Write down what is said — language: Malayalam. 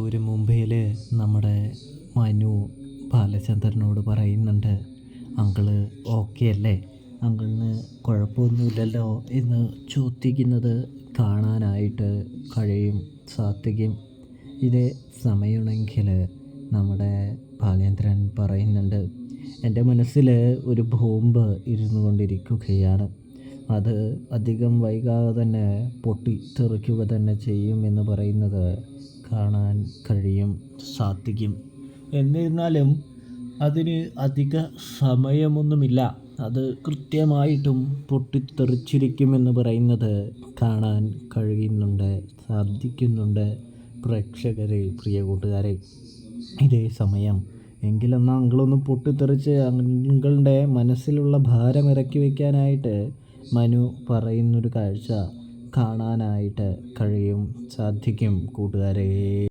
ഒരു മുംബൈയിൽ നമ്മുടെ മനു ബാലചന്ദ്രനോട് പറയുന്നുണ്ട്, അങ്കിള് ഓക്കെ അല്ലേ, അങ്കിളിന് കുഴപ്പമൊന്നുമില്ലല്ലോ എന്ന് ചോദിക്കുന്നത് കാണാനായിട്ട് സാധിക്കും. ഇതേ സമയമാണെങ്കിൽ നമ്മുടെ ബാലേന്ദ്രൻ പറയുന്നുണ്ട്, എൻ്റെ മനസ്സിൽ ഒരു ബോംബ് ഇരുന്നു കൊണ്ടിരിക്കുകയാണ്, അത് അധികം വൈകാതെ തന്നെ പൊട്ടിത്തെറിക്കുക തന്നെ ചെയ്യുമെന്ന് പറയുന്നത് കാണാൻ സാധിക്കും. എന്നിരുന്നാലും അതിന് അധിക സമയമൊന്നുമില്ല, അത് കൃത്യമായിട്ടും പൊട്ടിത്തെറിച്ചിരിക്കുമെന്ന് പറയുന്നത് കാണാൻ സാധിക്കുന്നുണ്ട് പ്രിയ കൂട്ടുകാരെ. ഇതേ സമയം എങ്കിലെന്നാൽ അങ്കിളൊന്ന് പൊട്ടിത്തെറിച്ച് അങ്കിളുടെ മനസ്സിലുള്ള ഭാരം ഇറക്കി വയ്ക്കാനായിട്ട് മനു പറയുന്നൊരു കാഴ്ച കാണാനായിട്ട് സാധിക്കും കൂട്ടുകാരെ.